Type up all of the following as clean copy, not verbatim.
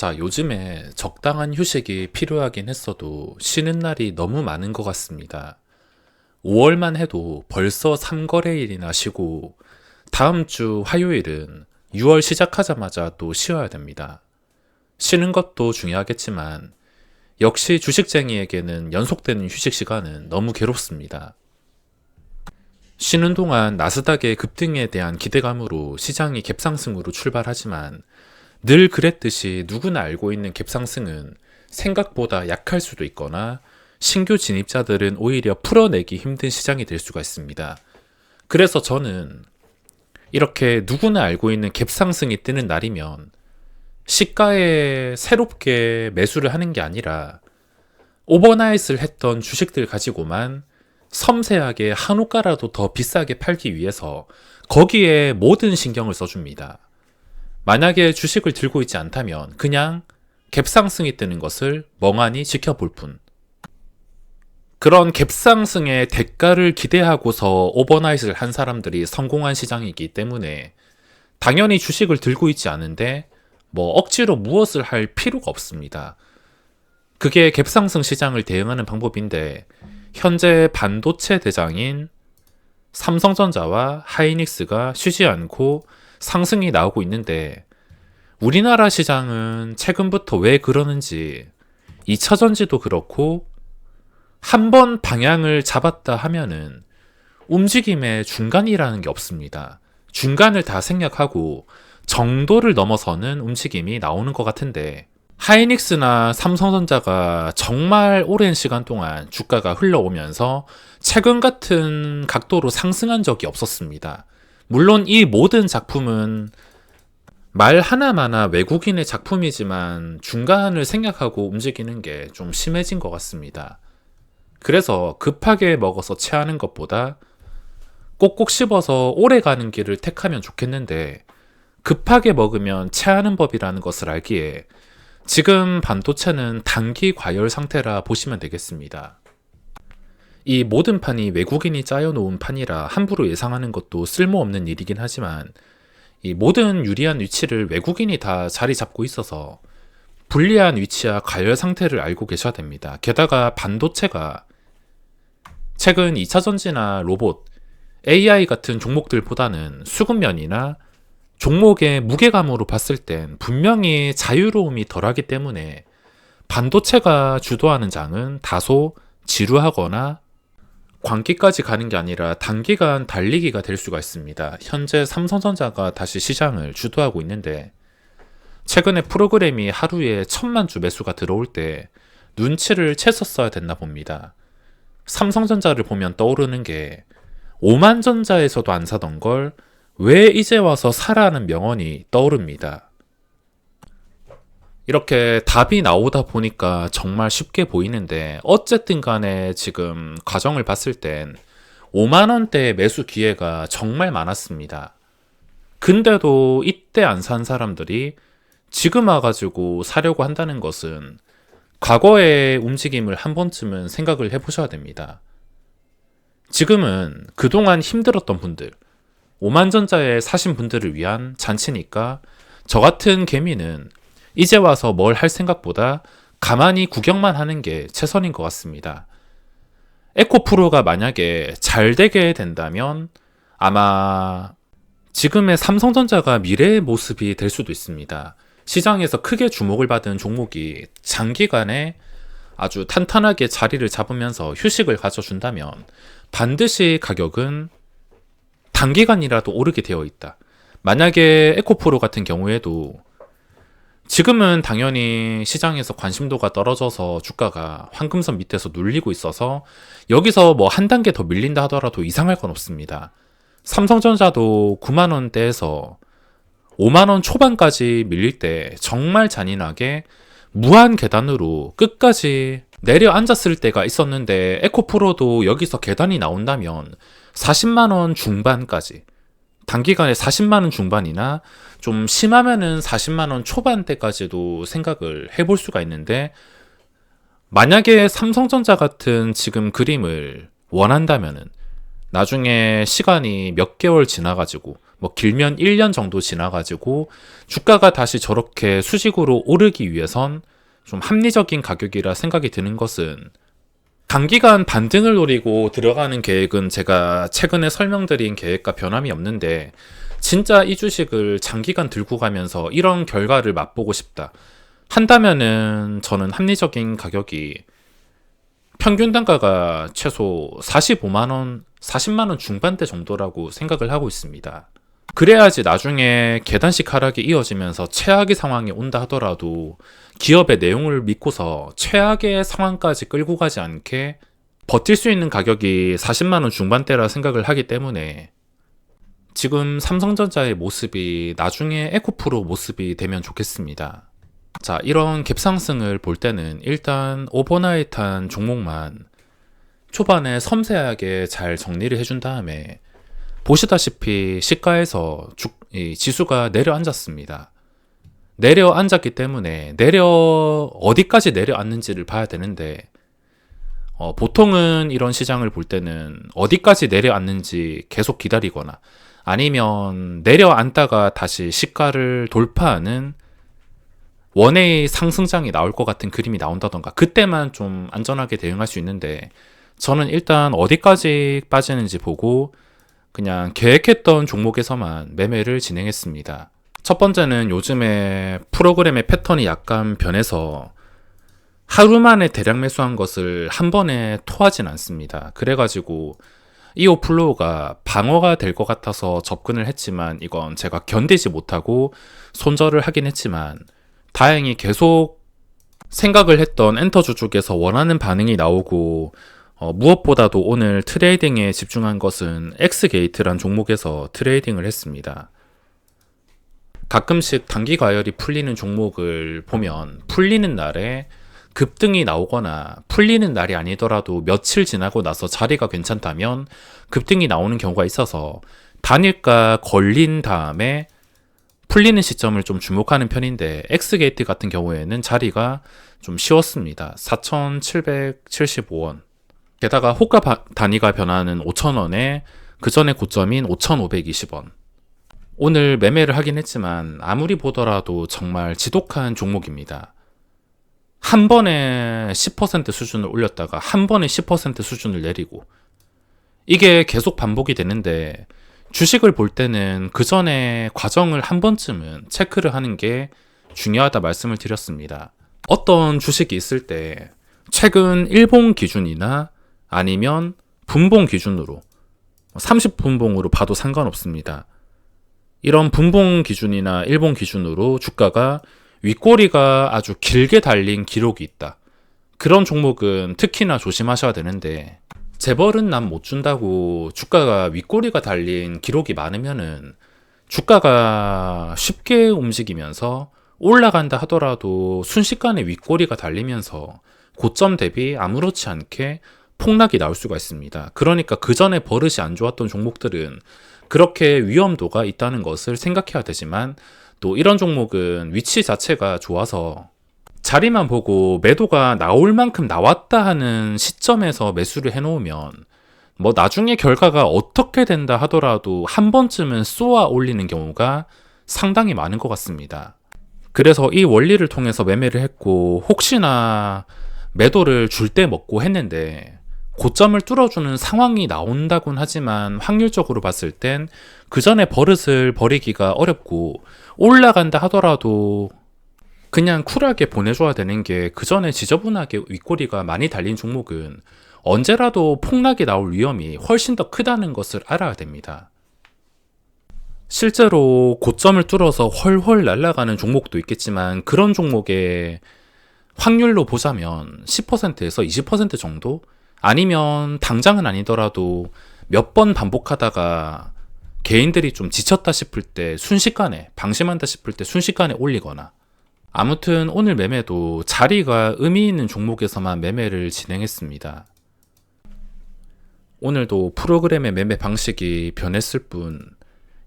자, 요즘에 적당한 휴식이 필요하긴 했어도 쉬는 날이 너무 많은 것 같습니다. 5월만 해도 벌써 3거래일이나 쉬고 다음 주 화요일은 6월 시작하자마자 또 쉬어야 됩니다. 쉬는 것도 중요하겠지만 역시 주식쟁이에게는 연속되는 휴식 시간은 너무 괴롭습니다. 쉬는 동안 나스닥의 급등에 대한 기대감으로 시장이 갭상승으로 출발하지만 늘 그랬듯이 누구나 알고 있는 갭상승은 생각보다 약할 수도 있거나 신규 진입자들은 오히려 풀어내기 힘든 시장이 될 수가 있습니다. 그래서 저는 이렇게 누구나 알고 있는 갭상승이 뜨는 날이면 시가에 새롭게 매수를 하는 게 아니라 오버나잇을 했던 주식들 가지고만 섬세하게 한우가라도 더 비싸게 팔기 위해서 거기에 모든 신경을 써줍니다. 만약에 주식을 들고 있지 않다면 그냥 갭상승이 뜨는 것을 멍하니 지켜볼 뿐. 그런 갭상승의 대가를 기대하고서 오버나잇을 한 사람들이 성공한 시장이기 때문에 당연히 주식을 들고 있지 않은데 억지로 무엇을 할 필요가 없습니다. 그게 갭상승 시장을 대응하는 방법인데 현재 반도체 대장인 삼성전자와 하이닉스가 쉬지 않고 상승이 나오고 있는데 우리나라 시장은 최근부터 왜 그러는지 2차전지도 그렇고 한번 방향을 잡았다 하면은 움직임의 중간이라는 게 없습니다. 중간을 다 생략하고 정도를 넘어서는 움직임이 나오는 것 같은데 하이닉스나 삼성전자가 정말 오랜 시간 동안 주가가 흘러오면서 최근 같은 각도로 상승한 적이 없었습니다. 물론 이 모든 작품은 말 하나마나 외국인의 작품이지만 중간을 생략하고 움직이는 게 좀 심해진 것 같습니다. 그래서 급하게 먹어서 체하는 것보다 꼭꼭 씹어서 오래 가는 길을 택하면 좋겠는데 급하게 먹으면 체하는 법이라는 것을 알기에 지금 반도체는 단기 과열 상태라 보시면 되겠습니다. 이 모든 판이 외국인이 짜여놓은 판이라 함부로 예상하는 것도 쓸모없는 일이긴 하지만 이 모든 유리한 위치를 외국인이 다 자리 잡고 있어서 불리한 위치와 과열 상태를 알고 계셔야 됩니다. 게다가 반도체가 최근 2차전지나 로봇, AI 같은 종목들보다는 수급면이나 종목의 무게감으로 봤을 땐 분명히 자유로움이 덜하기 때문에 반도체가 주도하는 장은 다소 지루하거나 광기까지 가는 게 아니라 단기간 달리기가 될 수가 있습니다. 현재 삼성전자가 다시 시장을 주도하고 있는데 최근에 프로그램이 하루에 1000만 주 매수가 들어올 때 눈치를 채서 써야 됐나 봅니다. 삼성전자를 보면 떠오르는 게 5만 전자에서도 안 사던 걸 왜 이제 와서 사라는 명언이 떠오릅니다. 이렇게 답이 나오다 보니까 정말 쉽게 보이는데 어쨌든 간에 지금 과정을 봤을 땐 5만원대 매수 기회가 정말 많았습니다. 근데도 이때 안 산 사람들이 지금 와가지고 사려고 한다는 것은 과거의 움직임을 한 번쯤은 생각을 해보셔야 됩니다. 지금은 그동안 힘들었던 분들, 5만전자에 사신 분들을 위한 잔치니까 저 같은 개미는 이제 와서 뭘 할 생각보다 가만히 구경만 하는 게 최선인 것 같습니다. 에코프로가 만약에 잘 되게 된다면 아마 지금의 삼성전자가 미래의 모습이 될 수도 있습니다. 시장에서 크게 주목을 받은 종목이 장기간에 아주 탄탄하게 자리를 잡으면서 휴식을 가져준다면 반드시 가격은 단기간이라도 오르게 되어 있다. 만약에 에코프로 같은 경우에도 지금은 당연히 시장에서 관심도가 떨어져서 주가가 황금선 밑에서 눌리고 있어서 여기서 한 단계 더 밀린다 하더라도 이상할 건 없습니다. 삼성전자도 9만원대에서 5만원 초반까지 밀릴 때 정말 잔인하게 무한 계단으로 끝까지 내려앉았을 때가 있었는데 에코프로도 여기서 계단이 나온다면 40만원 중반까지 단기간에 40만원 중반이나 좀 심하면은 40만원 초반대까지도 생각을 해볼 수가 있는데 만약에 삼성전자 같은 지금 그림을 원한다면은 나중에 시간이 몇 개월 지나가지고 뭐 길면 1년 정도 지나가지고 주가가 다시 저렇게 수직으로 오르기 위해선 좀 합리적인 가격이라 생각이 드는 것은, 단기간 반등을 노리고 들어가는 계획은 제가 최근에 설명드린 계획과 변함이 없는데, 진짜 이 주식을 장기간 들고 가면서 이런 결과를 맛보고 싶다 한다면은 저는 합리적인 가격이 평균 단가가 최소 45만원, 40만원 중반대 정도라고 생각을 하고 있습니다. 그래야지 나중에 계단식 하락이 이어지면서 최악의 상황이 온다 하더라도 기업의 내용을 믿고서 최악의 상황까지 끌고 가지 않게 버틸 수 있는 가격이 40만원 중반대라 생각을 하기 때문에, 지금 삼성전자의 모습이 나중에 에코프로 모습이 되면 좋겠습니다. 자, 이런 갭상승을 볼 때는 일단 오버나잇한 종목만 초반에 섬세하게 잘 정리를 해준 다음에, 보시다시피 시가에서 이 지수가 내려앉았습니다. 내려앉았기 때문에 어디까지 내려앉는지를 봐야 되는데, 보통은 이런 시장을 볼 때는 어디까지 내려앉는지 계속 기다리거나 아니면 내려앉다가 다시 시가를 돌파하는 원의 상승장이 나올 것 같은 그림이 나온다던가, 그때만 좀 안전하게 대응할 수 있는데, 저는 일단 어디까지 빠지는지 보고 그냥 계획했던 종목에서만 매매를 진행했습니다. 첫 번째는 요즘에 프로그램의 패턴이 약간 변해서 하루 만에 대량 매수한 것을 한 번에 토하진 않습니다. 그래가지고 이오플로우가 방어가 될 것 같아서 접근을 했지만, 이건 제가 견디지 못하고 손절을 하긴 했지만, 다행히 계속 생각을 했던 엔터주 쪽에서 원하는 반응이 나오고, 무엇보다도 오늘 트레이딩에 집중한 것은 엑스게이트란 종목에서 트레이딩을 했습니다. 가끔씩 단기 과열이 풀리는 종목을 보면 풀리는 날에 급등이 나오거나, 풀리는 날이 아니더라도 며칠 지나고 나서 자리가 괜찮다면 급등이 나오는 경우가 있어서 단일가 걸린 다음에 풀리는 시점을 좀 주목하는 편인데, 엑스게이트 같은 경우에는 자리가 좀 쉬웠습니다. 4,775원. 게다가 호가 단위가 변화는 5,000원에 그 전에 고점인 5,520원. 오늘 매매를 하긴 했지만 아무리 보더라도 정말 지독한 종목입니다. 한 번에 10% 수준을 올렸다가 한 번에 10% 수준을 내리고, 이게 계속 반복이 되는데, 주식을 볼 때는 그 전에 과정을 한 번쯤은 체크를 하는 게 중요하다 말씀을 드렸습니다. 어떤 주식이 있을 때 최근 일봉 기준이나 아니면 분봉 기준으로 30분봉으로 봐도 상관없습니다. 이런 분봉 기준이나 일봉 기준으로 주가가 윗꼬리가 아주 길게 달린 기록이 있다. 그런 종목은 특히나 조심하셔야 되는데, 재벌은 남 못 준다고 주가가 윗꼬리가 달린 기록이 많으면은 주가가 쉽게 움직이면서 올라간다 하더라도 순식간에 윗꼬리가 달리면서 고점 대비 아무렇지 않게 폭락이 나올 수가 있습니다. 그러니까 그 전에 버릇이 안 좋았던 종목들은 그렇게 위험도가 있다는 것을 생각해야 되지만, 또 이런 종목은 위치 자체가 좋아서 자리만 보고 매도가 나올 만큼 나왔다 하는 시점에서 매수를 해놓으면 뭐 나중에 결과가 어떻게 된다 하더라도 한 번쯤은 쏘아 올리는 경우가 상당히 많은 것 같습니다. 그래서 이 원리를 통해서 매매를 했고, 혹시나 매도를 줄 때 먹고 했는데 고점을 뚫어주는 상황이 나온다곤 하지만, 확률적으로 봤을 땐 그 전에 버릇을 버리기가 어렵고, 올라간다 하더라도 그냥 쿨하게 보내줘야 되는 게, 그 전에 지저분하게 윗꼬리가 많이 달린 종목은 언제라도 폭락이 나올 위험이 훨씬 더 크다는 것을 알아야 됩니다. 실제로 고점을 뚫어서 훨훨 날아가는 종목도 있겠지만, 그런 종목의 확률로 보자면 10%에서 20% 정도? 아니면 당장은 아니더라도 몇 번 반복하다가 개인들이 좀 지쳤다 싶을 때 순식간에, 방심한다 싶을 때 순식간에 올리거나. 아무튼 오늘 매매도 자리가 의미 있는 종목에서만 매매를 진행했습니다. 오늘도 프로그램의 매매 방식이 변했을 뿐,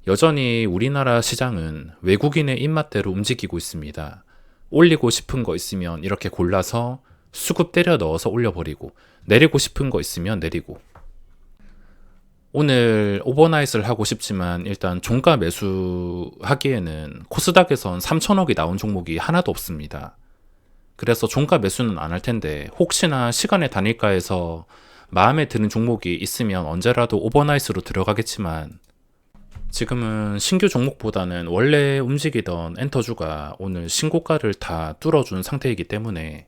여전히 우리나라 시장은 외국인의 입맛대로 움직이고 있습니다. 올리고 싶은 거 있으면 이렇게 골라서 수급 때려 넣어서 올려버리고, 내리고 싶은 거 있으면 내리고. 오늘 오버나잇을 하고 싶지만 일단 종가 매수하기에는 코스닥에선 3천억이 나온 종목이 하나도 없습니다. 그래서 종가 매수는 안 할 텐데 혹시나 시간의 단일가에서 마음에 드는 종목이 있으면 언제라도 오버나잇으로 들어가겠지만 지금은 신규 종목보다는 원래 움직이던 엔터주가 오늘 신고가를 다 뚫어준 상태이기 때문에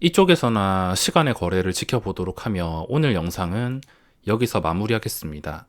이쪽에서나 시간의 거래를 지켜보도록 하며 오늘 영상은 여기서 마무리하겠습니다.